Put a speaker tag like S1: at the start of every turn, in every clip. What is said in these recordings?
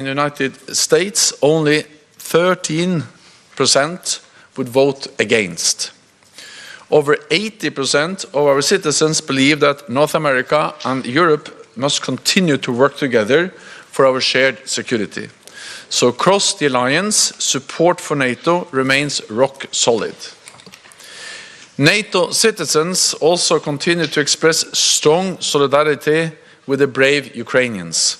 S1: In the United States, only 13% would vote against. Over 80% of our citizens believe that North America and Europe must continue to work together for our shared security. So across the alliance, support for NATO remains rock solid. NATO citizens also continue to express strong solidarity with the brave Ukrainians.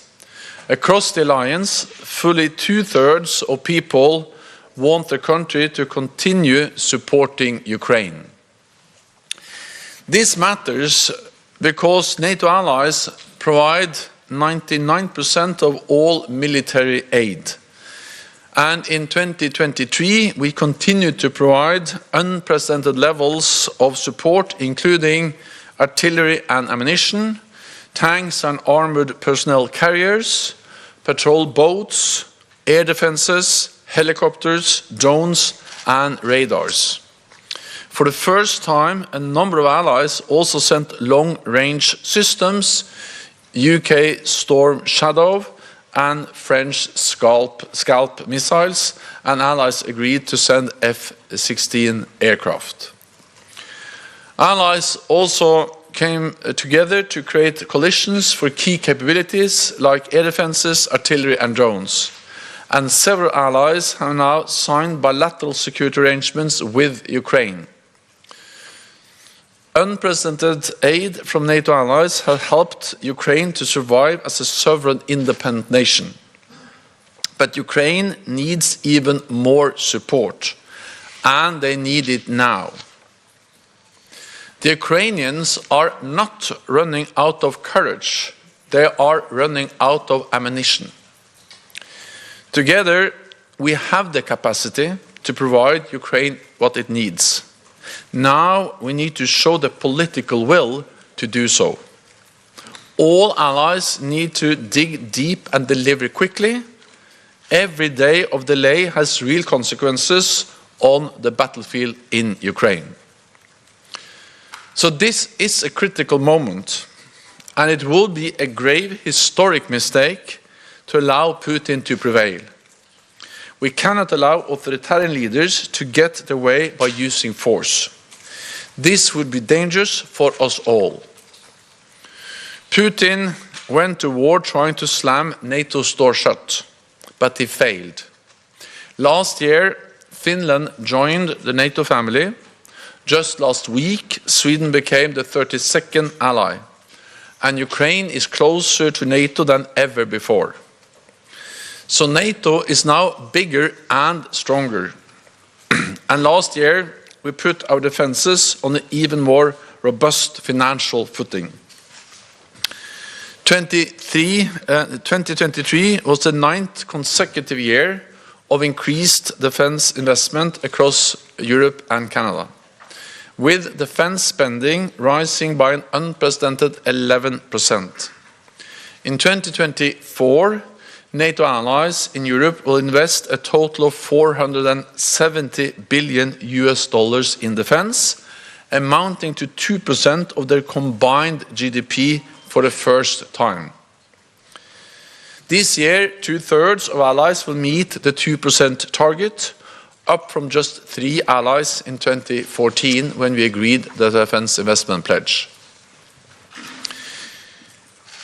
S1: Across the alliance, fully 2/3 of people want the country to continue supporting Ukraine. This matters because NATO allies provide 99% of all military aid. And in 2023, we continue to provide unprecedented levels of support, including artillery and ammunition, tanks and armored personnel carriers, patrol boats, air defenses, helicopters, drones, and radars. For the first time, a number of allies also sent long-range systems, UK Storm Shadow and French Scalp missiles, and allies agreed to send F-16 aircraft. Allies also came together to create coalitions for key capabilities like air defenses, artillery and drones. And several allies have now signed bilateral security arrangements with Ukraine. Unprecedented aid from NATO allies have helped Ukraine to survive as a sovereign independent nation. But Ukraine needs even more support, and they need it now. The Ukrainians are not running out of courage, they are running out of ammunition. Together, we have the capacity to provide Ukraine what it needs. Now we need to show the political will to do so. All allies need to dig deep and deliver quickly. Every day of delay has real consequences on the battlefield in Ukraine. So this is a critical moment, and it will be a grave historic mistake to allow Putin to prevail. We cannot allow authoritarian leaders to get their way by using force. This would be dangerous for us all. Putin went to war trying to slam NATO's door shut, but he failed. Last year, Finland joined the NATO family. Just last week, Sweden became the 32nd ally, and Ukraine is closer to NATO than ever before. So NATO is now bigger and stronger. And last year, we put our defenses on an even more robust financial footing. 2023 was the 9th consecutive year of increased defense investment across Europe and Canada, with defense spending rising by an unprecedented 11%. In 2024, NATO allies in Europe will invest a total of $470 billion in defense, amounting to 2% of their combined GDP for the first time. This year, 2/3 of allies will meet the 2% target, up from just 3 allies in 2014 when we agreed the defense investment pledge.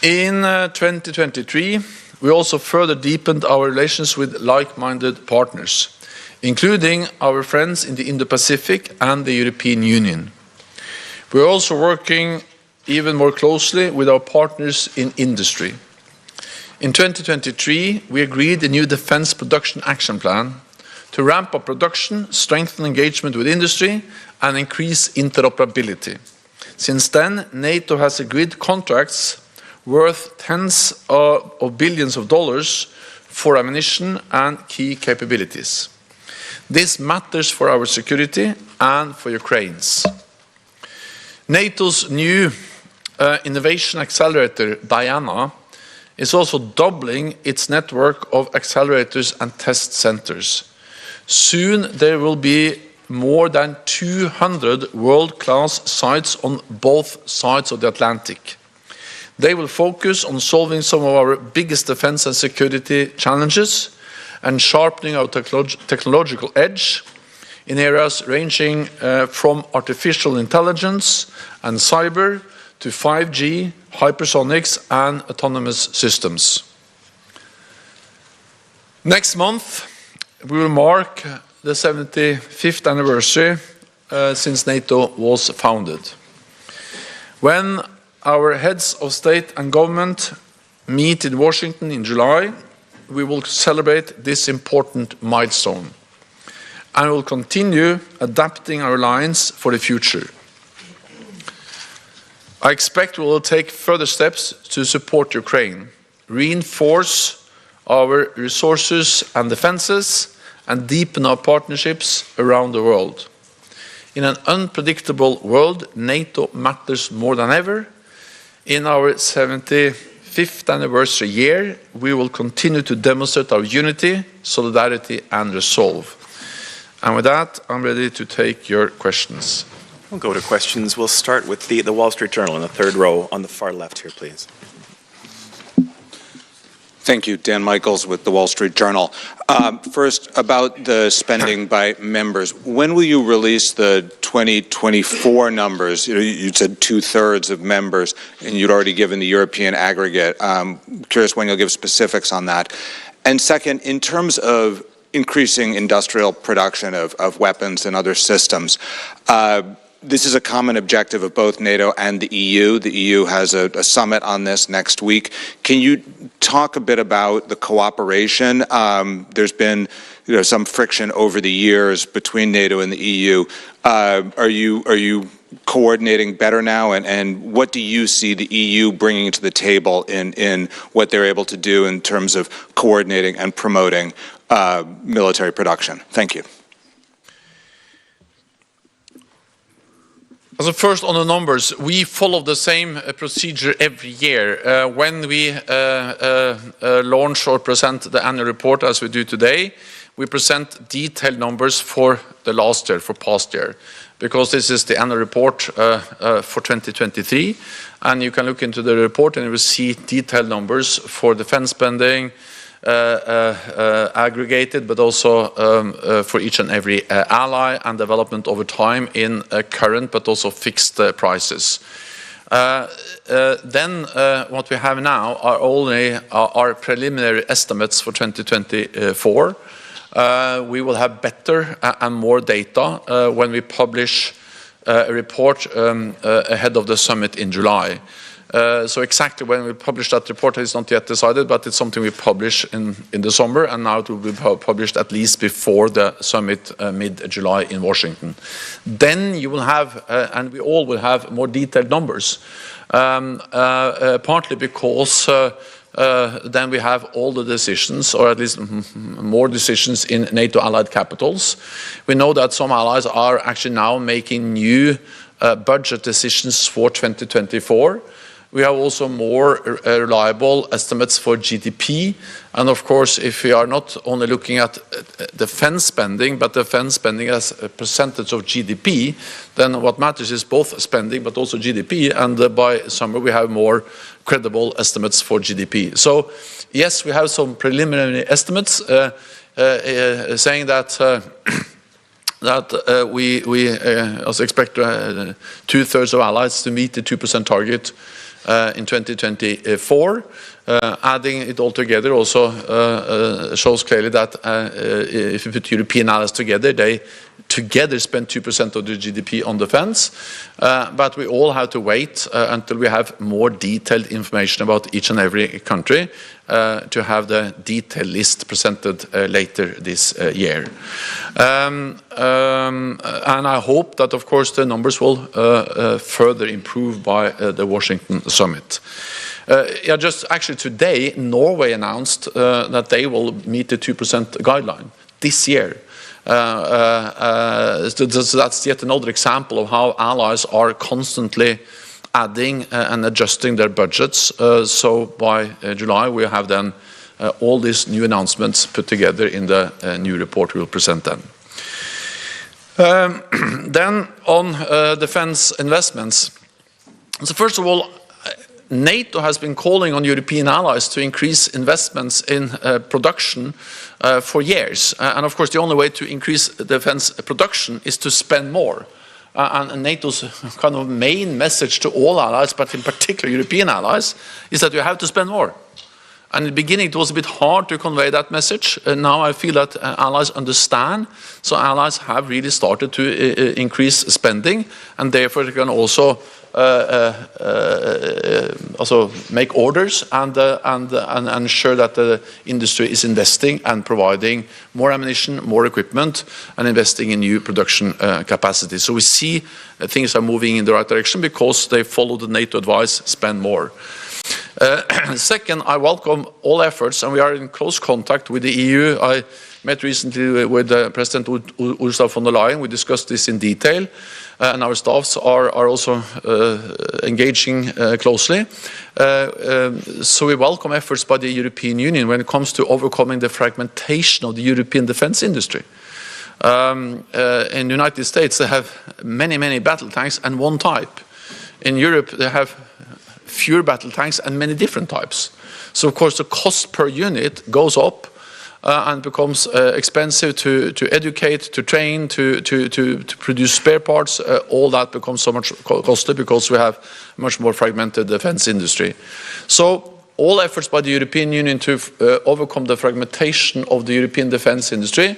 S1: In 2023, we also further deepened our relations with like-minded partners, including our friends in the Indo-Pacific and the European Union. We are also working even more closely with our partners in industry. In 2023, we agreed a new Defense Production Action Plan to ramp up production, strengthen engagement with industry, and increase interoperability. Since then, NATO has agreed contracts worth tens of billions of dollars for ammunition and key capabilities. This matters for our security and for Ukraine's. NATO's new innovation accelerator, Diana, is also doubling its network of accelerators and test centers. Soon there will be more than 200 world-class sites on both sides of the Atlantic. They will focus on solving some of our biggest defense and security challenges and sharpening our technological edge in areas ranging from artificial intelligence and cyber to 5G, hypersonics, and autonomous systems. Next month, we will mark the 75th anniversary since NATO was founded. When our heads of state and government meet in Washington in July, we will celebrate this important milestone and will continue adapting our alliance for the future. I expect we will take further steps to support Ukraine, reinforce our resources and defenses, and deepen our partnerships around the world. In an unpredictable world, NATO matters more than ever. In our 75th anniversary year, we will continue to demonstrate our unity, solidarity, and resolve. And with that, I'm ready to take your questions.
S2: We'll go to questions. We'll start with the Wall Street Journal in the third row on the far left here, please.
S3: Thank you. Dan Michaels with the Wall Street Journal. First, about the spending by members. When will you release the 2024 numbers? You said 2/3 of members, and you'd already given the European aggregate. Curious when you'll give specifics on that. And second, in terms of increasing industrial production of weapons and other systems, this is a common objective of both NATO and the EU. The EU has a summit on this next week. Can you talk a bit about the cooperation? There's been some friction over the years between NATO and the EU. Are you coordinating better now? And what do you see the EU bringing to the table in what they're able to do in terms of coordinating and promoting military production? Thank you.
S1: So first on the numbers, we follow the same procedure every year. When we launch or present the annual report as we do today, we present detailed numbers for the last year, for past year, because this is the annual report for 2023, and you can look into the report and you will see detailed numbers for defense spending, aggregated, but also for each and every ally, and development over time in current but also fixed prices. Then what we have now are only our preliminary estimates for 2024. We will have better and more data when we publish a report ahead of the summit in July. So exactly when we publish that report is not yet decided, but it's something we publish in the summer, and now it will be published at least before the summit mid-July in Washington. Then you will have, and we all will have, more detailed numbers, partly because then we have all the decisions, or at least more decisions in NATO allied capitals. We know that some allies are actually now making new budget decisions for 2024. We have also more reliable estimates for GDP. And of course, if we are not only looking at defense spending, but defense spending as a percentage of GDP, then what matters is both spending but also GDP. And by summer, we have more credible estimates for GDP. So yes, we have some preliminary estimates saying that we also expect 2/3 of allies to meet the 2% target in 2024. Adding it all together also shows clearly that if you put European allies together, they together spend 2% of the GDP on defense. But we all have to wait until we have more detailed information about each and every country to have the detailed list presented later this year. And I hope that, of course, the numbers will further improve by the Washington summit. Just actually today, Norway announced that they will meet the 2% guideline this year. So that's yet another example of how allies are constantly adding and adjusting their budgets. So by July, we have then all these new announcements put together in the new report we will present then. Then on defense investments. So first of all, NATO has been calling on European allies to increase investments in production for years. And of course, the only way to increase defense production is to spend more. And NATO's kind of main message to all allies, but in particular European allies, is that you have to spend more. And in the beginning, it was a bit hard to convey that message. Now I feel that allies understand. So allies have really started to increase spending, and therefore they can also make orders and ensure that the industry is investing and providing more ammunition, more equipment, and investing in new production capacity. So we see things are moving in the right direction because they follow the NATO advice, spend more. Second, I welcome all efforts, and we are in close contact with the EU. I met recently with President Ursula von der Leyen. We discussed this in detail, and our staffs are also engaging closely. So we welcome efforts by the European Union when it comes to overcoming the fragmentation of the European defense industry. In the United States, they have many battle tanks and one type. In Europe, they have fewer battle tanks and many different types. So of course the cost per unit goes up and becomes expensive to educate, to train, to produce spare parts. All that becomes so much costly because we have a much more fragmented defense industry. So all efforts by the European Union to overcome the fragmentation of the European defense industry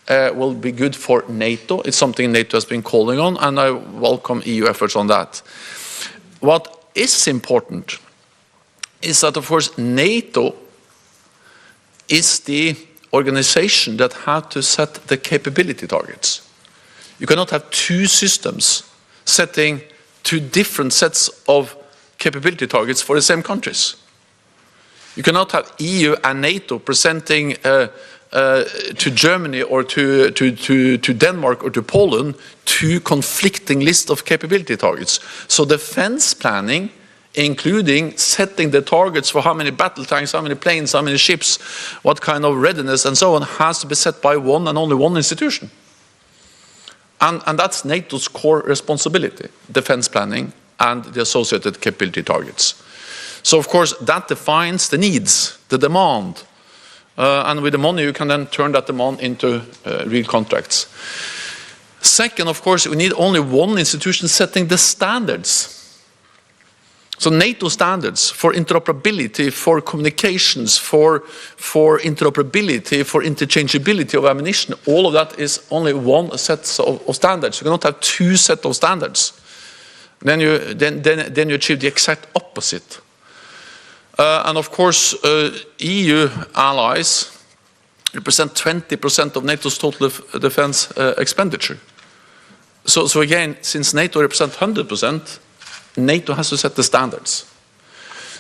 S1: will be good for NATO. It's something NATO has been calling on, and I welcome EU efforts on that. What is important is that, of course, NATO is the organization that has to set the capability targets. You cannot have two systems setting two different sets of capability targets for the same countries. You cannot have EU and NATO presenting to Germany or to Denmark or to Poland two conflicting lists of capability targets. So defense planning, including setting the targets for how many battle tanks, how many planes, how many ships, what kind of readiness and so on, has to be set by one and only one institution. And that's NATO's core responsibility, defense planning and the associated capability targets. So of course that defines the needs, the demand, and with the money you can then turn that demand into real contracts. Second, of course, we need only one institution setting the standards. So NATO standards for interoperability, for communications, for interoperability, for interchangeability of ammunition, all of that is only one set of standards. You cannot have two sets of standards. Then you achieve the exact opposite. And of course, EU allies represent 20% of NATO's total defense expenditure. So again, since NATO represents 100%, NATO has to set the standards.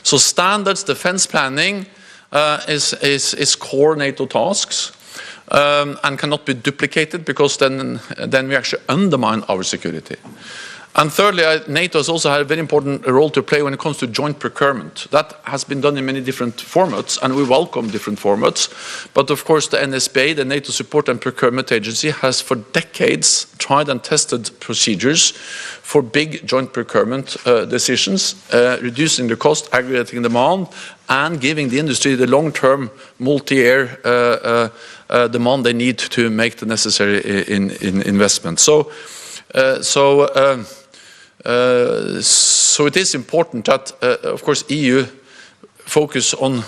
S1: So standards, defense planning is core NATO tasks and cannot be duplicated because then we actually undermine our security. And thirdly, NATO has also had a very important role to play when it comes to joint procurement. That has been done in many different formats, and we welcome different formats. But of course, the NSBA, the NATO Support and Procurement Agency, has for decades tried and tested procedures for big joint procurement decisions, reducing the cost, aggregating demand, and giving the industry the long-term, multi-year demand they need to make the necessary investment. So it is important that, of course, EU focus on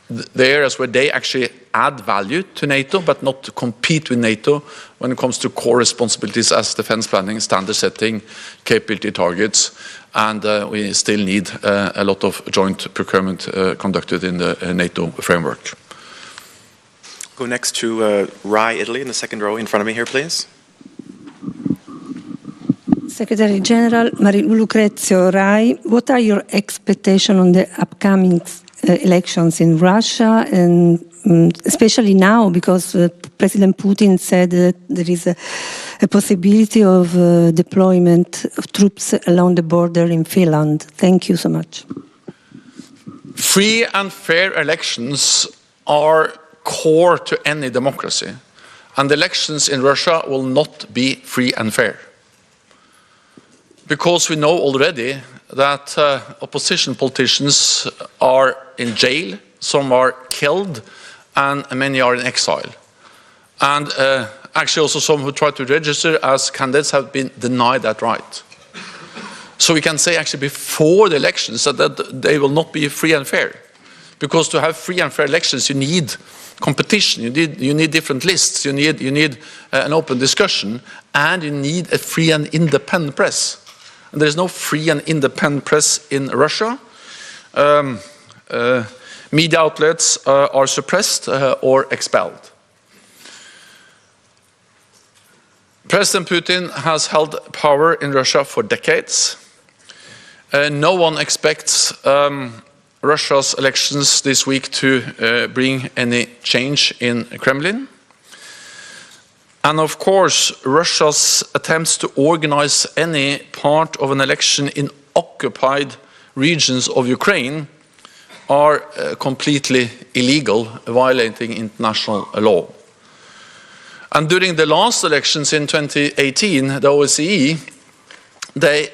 S1: the areas where they actually add value to NATO, but not to compete with NATO when it comes to core responsibilities as defense planning, standard setting, capability targets, and we still need a lot of joint procurement conducted in the NATO framework.
S2: Go next to Rye, Italy, in the second row in front of me here, please.
S4: Secretary General Lucrezio Rai, what are your expectations on the upcoming elections in Russia, and especially now because President Putin said that there is a possibility of deployment of troops along the border in Finland? Thank you so much.
S1: Free and fair elections are core to any democracy, and elections in Russia will not be free and fair. because we know already that opposition politicians are in jail, some are killed, and many are in exile. And actually also some who try to register as candidates have been denied that right. So we can say actually before the elections that they will not be free and fair. Because to have free and fair elections you need competition, you need different lists, you need an open discussion, and you need a free and independent press. And there is no free and independent press in Russia. Media outlets are suppressed or expelled. President Putin has held power in Russia for decades. No one expects Russia's elections this week to bring any change in Kremlin. And of course, Russia's attempts to organize any part of an election in occupied regions of Ukraine are completely illegal, violating international law. And during the last elections in 2018, the OSCE, they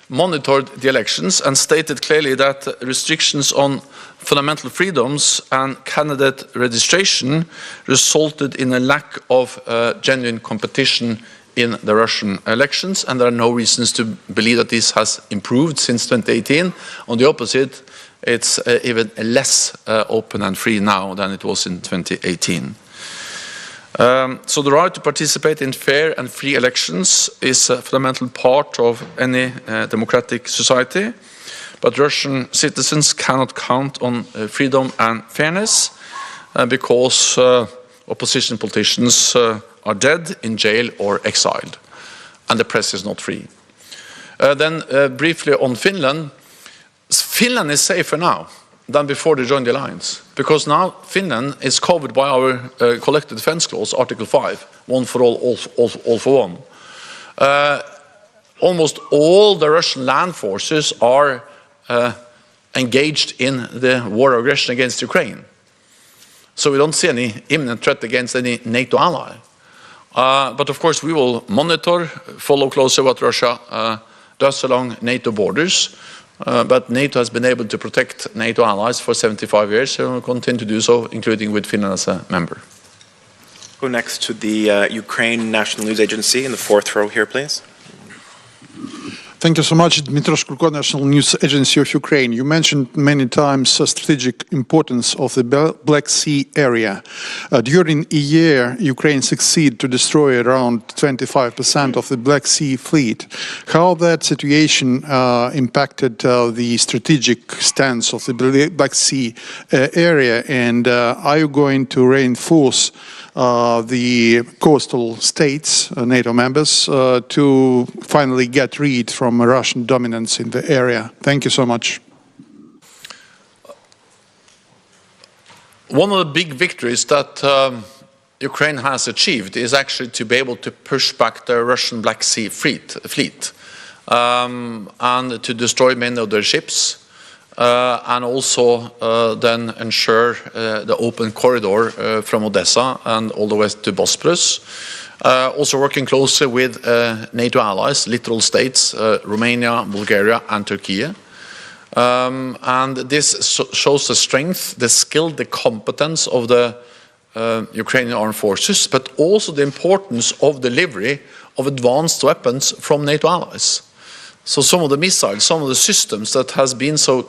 S1: monitored the elections and stated clearly that restrictions on fundamental freedoms and candidate registration resulted in a lack of genuine competition in the Russian elections, and there are no reasons to believe that this has improved since 2018. On the opposite, it's even less open and free now than it was in 2018. So the right to participate in fair and free elections is a fundamental part of any democratic society, but Russian citizens cannot count on freedom and fairness because opposition politicians are dead, in jail or exiled, and the press is not free. Then briefly on Finland. Finland is safer now than before they joined the alliance, because now Finland is covered by our collective defense clause, Article 5, one for all for one. Almost all the Russian land forces are engaged in the war of aggression against Ukraine. So we don't see any imminent threat against any NATO ally. But of course we will monitor, follow closely what Russia does along NATO borders. But NATO has been able to protect NATO allies for 75 years and will continue to do so, including with Finland as a member.
S2: Go next to the Ukraine National News Agency in the fourth row here, please.
S5: Thank you so much, Dmitro Shkurko, National News Agency of Ukraine. You mentioned many times the strategic importance of the Black Sea area. During a year, Ukraine succeeded to destroy around 25% of the Black Sea fleet. How that situation impacted the strategic stance of the Black Sea area, and are you going to reinforce the coastal states, NATO members, to finally get rid from Russian dominance in the area? Thank you so much.
S1: One of the big victories that Ukraine has achieved is actually to be able to push back the Russian Black Sea fleet and to destroy many of their ships. And also then ensure the open corridor from Odessa and all the way to Bosporus. Also working closely with NATO allies, littoral states, Romania, Bulgaria and Turkey. And this shows the strength, the skill, the competence of the Ukrainian armed forces, but also the importance of delivery of advanced weapons from NATO allies. So some of the missiles, some of the systems that has been so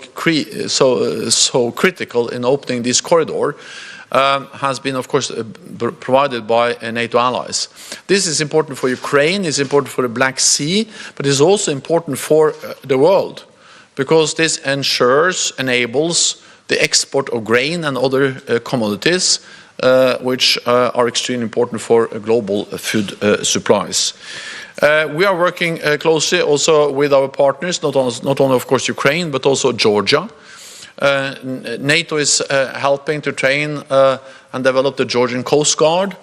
S1: critical in opening this corridor has been, of course, provided by NATO allies. This is important for Ukraine, it's important for the Black Sea, but it's also important for the world, because this enables the export of grain and other commodities which are extremely important for global food supplies. We are working closely also with our partners, not only of course Ukraine, but also Georgia. NATO is helping to train and develop the Georgian Coast Guard.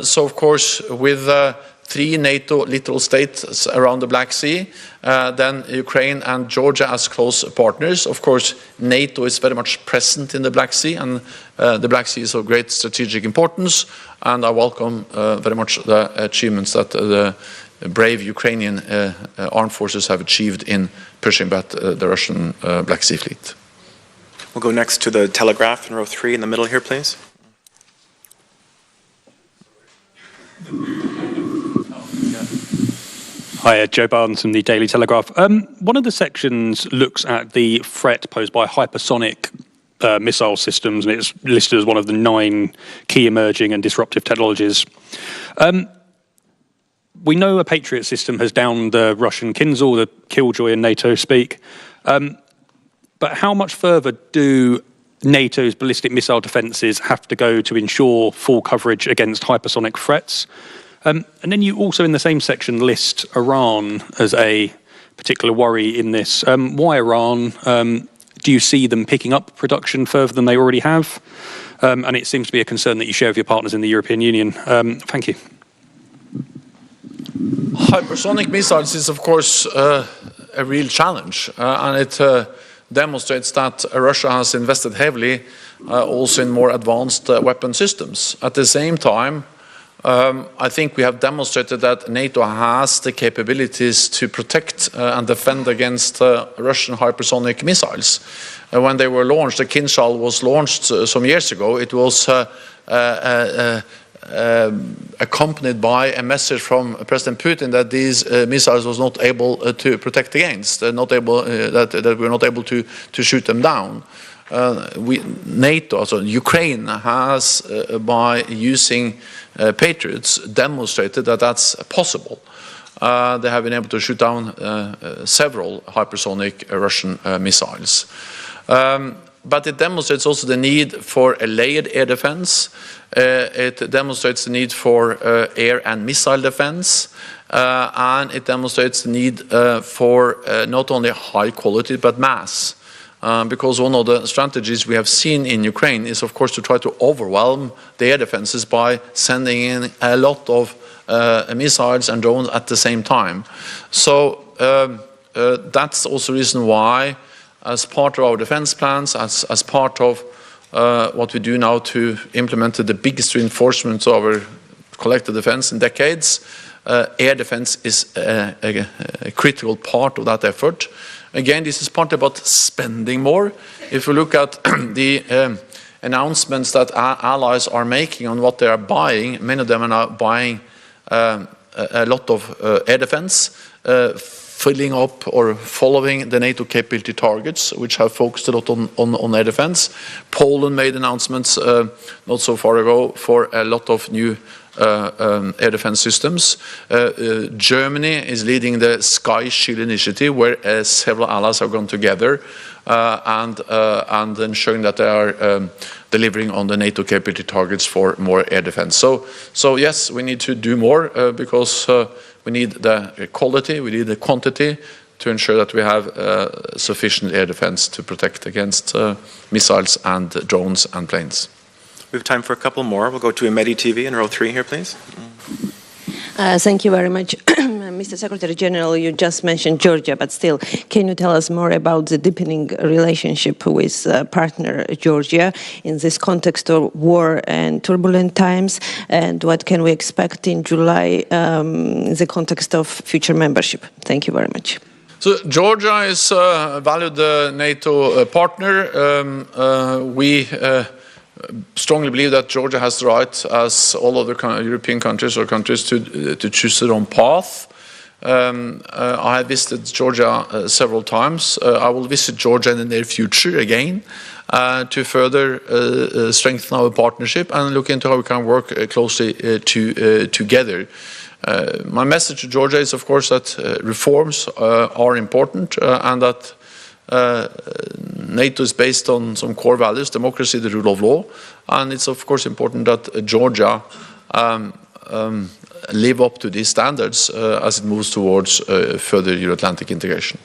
S1: So of course with 3 NATO littoral states around the Black Sea, then Ukraine and Georgia as close partners. Of course, NATO is very much present in the Black Sea, and the Black Sea is of great strategic importance, and I welcome very much the achievements that the brave Ukrainian armed forces have achieved in pushing back the Russian Black Sea fleet.
S2: We'll go next to the Telegraph in row 3 in the middle here, please.
S6: Hi, Joe Barnes from the Daily Telegraph. One of the sections looks at the threat posed by hypersonic missile systems, and it's listed as one of the 9 key emerging and disruptive technologies. We know a Patriot system has downed the Russian Kinzhal, the Killjoy in NATO speak. But how much further do NATO's ballistic missile defences have to go to ensure full coverage against hypersonic threats? And then you also in the same section list Iran as a particular worry in this. Why Iran? Do you see them picking up production further than they already have? And it seems to be a concern that you share with your partners in the European Union. Thank you.
S1: Hypersonic missiles is, of course, a real challenge, and it demonstrates that Russia has invested heavily also in more advanced weapon systems. At the same time, I think we have demonstrated that NATO has the capabilities to protect and defend against Russian hypersonic missiles. When they were launched, the Kinzhal was launched some years ago. It was accompanied by a message from President Putin that these missiles was not able to protect against, that we were not able to shoot them down. NATO, also Ukraine, has by using Patriots demonstrated that that's possible. They have been able to shoot down several hypersonic Russian missiles. But it demonstrates also the need for a layered air defense. It demonstrates the need for air and missile defense. And it demonstrates the need for not only high quality but mass. Because one of the strategies we have seen in Ukraine is, of course, to try to overwhelm the air defenses by sending in a lot of missiles and drones at the same time. So that's also the reason why, as part of our defense plans, as part of what we do now to implement the biggest reinforcement of our collective defense in decades, air defense is a critical part of that effort. Again, this is partly about spending more. If we look at the announcements that our allies are making on what they are buying, many of them are now buying a lot of air defense, filling up or following the NATO capability targets, which have focused a lot on air defense. Poland made announcements not so far ago for a lot of new air defense systems. Germany is leading the Sky Shield initiative, where several allies have gone together and ensuring that they are delivering on the NATO capability targets for more air defense. So yes, we need to do more because we need the quality, we need the quantity to ensure that we have sufficient air defense to protect against missiles and drones and planes.
S2: We have time for a couple more. We'll go to Imedi TV in row 3 here, please.
S7: Thank you very much. Mr. Secretary General, you just mentioned Georgia, but still, can you tell us more about the deepening relationship with partner Georgia in this context of war and turbulent times, and what can we expect in July in the context of future membership? Thank you very much.
S1: So Georgia is a valued NATO partner. We strongly believe that Georgia has the right, as all other European countries or countries, to choose their own path. I have visited Georgia several times. I will visit Georgia in the near future again to further strengthen our partnership and look into how we can work closely together. My message to Georgia is, of course, that reforms are important and that NATO is based on some core values: democracy, the rule of law, and it's of course important that Georgia live up to these standards as it moves towards further Euro-Atlantic integration.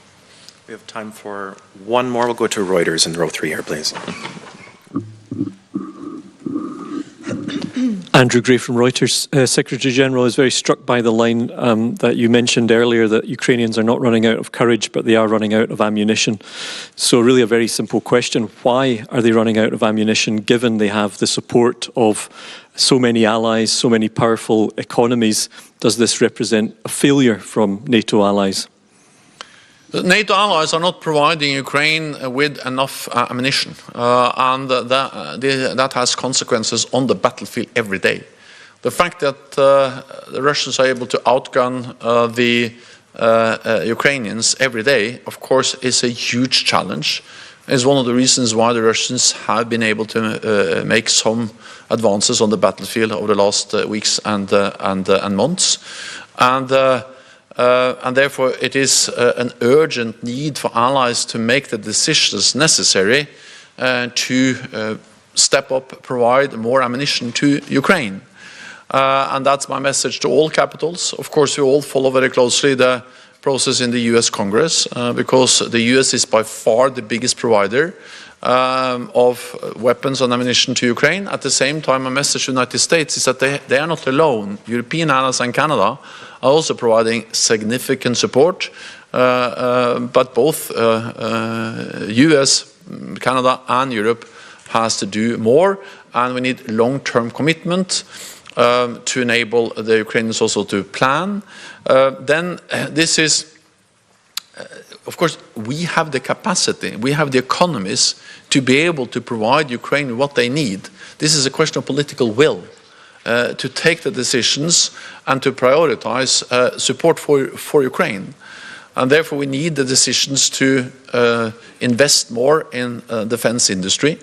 S2: We have time for one more. We'll go to Reuters in row 3 here, please.
S8: Andrew Gray from Reuters. Secretary General, I was very struck by the line that you mentioned earlier, that Ukrainians are not running out of courage, but they are running out of ammunition. So really a very simple question. Why are they running out of ammunition, given they have the support of so many allies, so many powerful economies? Does this represent a failure from NATO allies?
S1: The NATO allies are not providing Ukraine with enough ammunition, and that has consequences on the battlefield every day. The fact that the Russians are able to outgun the Ukrainians every day, of course, is a huge challenge. It's one of the reasons why the Russians have been able to make some advances on the battlefield over the last weeks and months. And therefore it is an urgent need for allies to make the decisions necessary to step up, provide more ammunition to Ukraine. And that's my message to all capitals. Of course, we all follow very closely the process in the US Congress, because the US is by far the biggest provider of weapons and ammunition to Ukraine. At the same time, my message to the United States is that they are not alone. European allies and Canada are also providing significant support, but both US, Canada and Europe has to do more, and we need long-term commitment to enable the Ukrainians also to plan. Then this is, of course, we have the capacity, we have the economies to be able to provide Ukraine what they need. This is a question of political will to take the decisions and to prioritize support for Ukraine. And therefore we need the decisions to invest more in defense industry.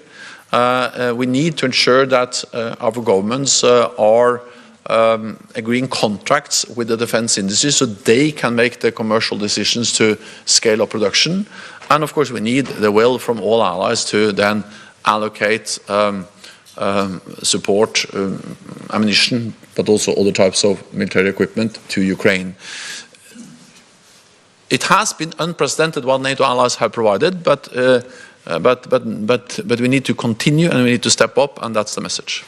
S1: We need to ensure that our governments are agreeing contracts with the defense industry so they can make the commercial decisions to scale up production. And of course we need the will from all allies to then allocate support, ammunition, but also other types of military equipment to Ukraine. It has been unprecedented what NATO allies have provided, but we need to continue and we need to step up, and that's the message.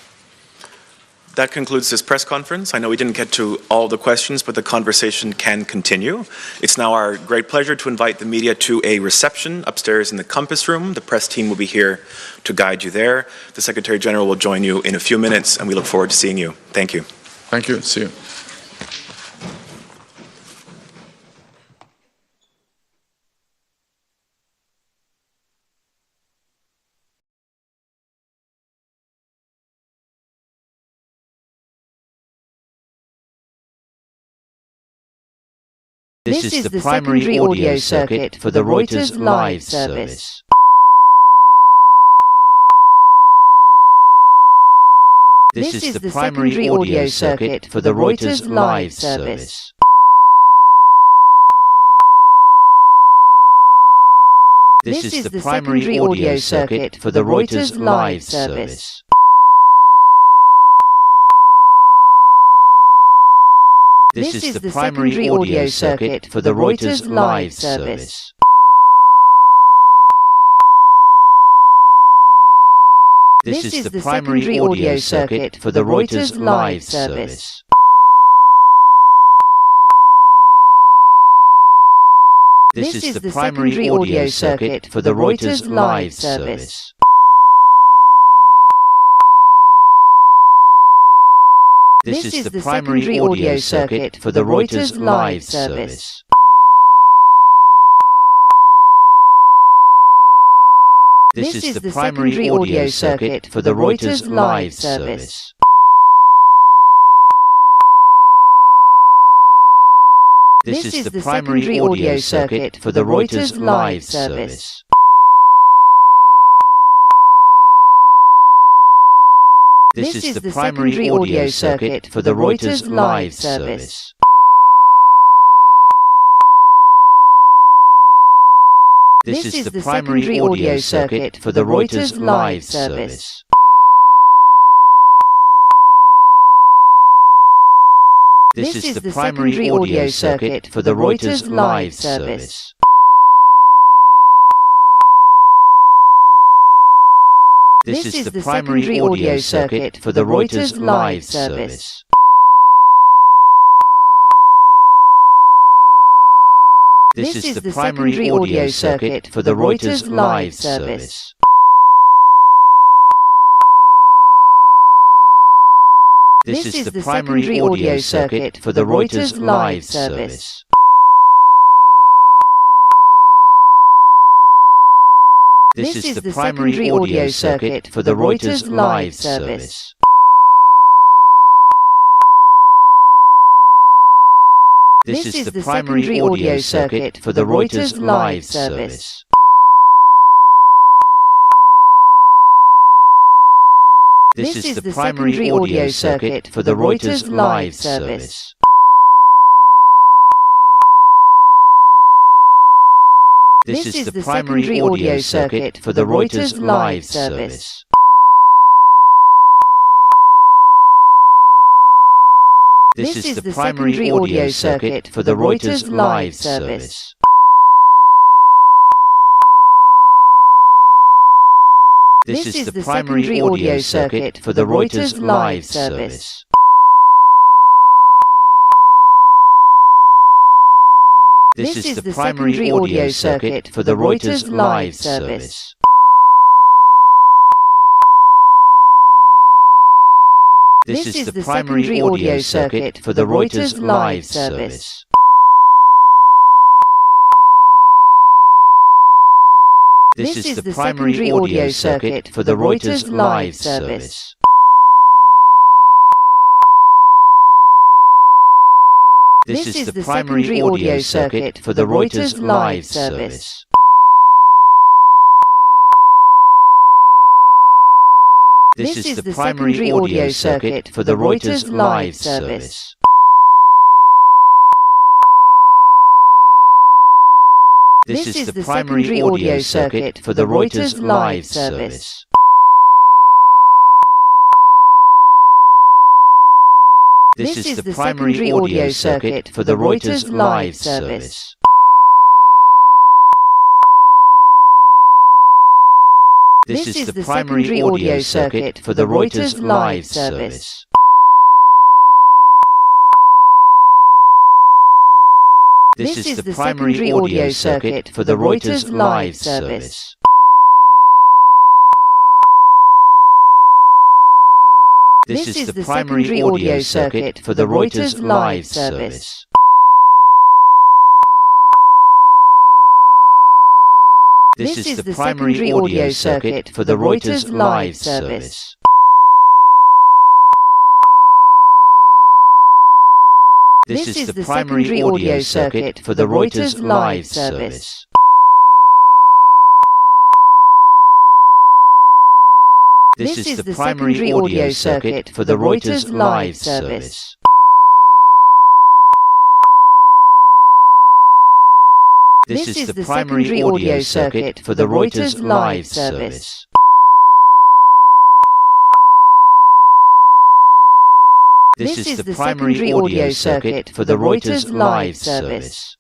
S2: That concludes this press conference. I know we didn't get to all the questions, but the conversation can continue. It's now our great pleasure to invite the media to a reception upstairs in the Compass Room. The press team will be here to guide you there. The Secretary General will join you in a few minutes, and we look forward to seeing you. Thank you.
S1: Thank you. See you.
S9: This is the primary audio circuit for the Reuters live service. This is the primary audio circuit for the Reuters live service. This is the primary audio circuit for the Reuters live service. This is the primary audio circuit for the Reuters live service. This is the primary audio circuit for the Reuters live service. This is the primary audio circuit for the Reuters live service. This is the primary audio circuit for the Reuters live service. This is the primary audio circuit for the Reuters live service. This is the primary audio circuit for the Reuters live service. This is the primary audio circuit for the Reuters live service. This is the primary audio circuit for the Reuters live service. This is the primary audio circuit for the Reuters live service. This is the primary audio circuit for the Reuters live service. This is the primary audio circuit for the Reuters live service. This is the primary audio circuit for the Reuters live service. This is the primary audio circuit for the Reuters live service. This is the primary audio circuit for the Reuters live service. This is the primary audio circuit for the Reuters live service. This is the primary audio circuit for the Reuters live service. This is the primary audio circuit for the Reuters live service. This is the primary audio circuit for the Reuters live service. This is the primary audio circuit for the Reuters live service. This is the primary audio circuit for the Reuters live service. This is the primary audio circuit for the Reuters live service. This is the primary audio circuit for the Reuters live service. This is the primary audio circuit for the Reuters live service. This is the primary audio circuit for the Reuters live service. This is the primary audio circuit for the Reuters live service. This is the primary audio circuit for the Reuters live service. This is the primary audio circuit for the Reuters live service. This is the primary audio circuit for the Reuters live service. This is the primary audio circuit for the Reuters live service. This is the primary audio circuit for the Reuters live service. This is the primary audio circuit for the Reuters live service. This is the primary audio circuit for the Reuters live service. This is the primary audio circuit for the Reuters live service.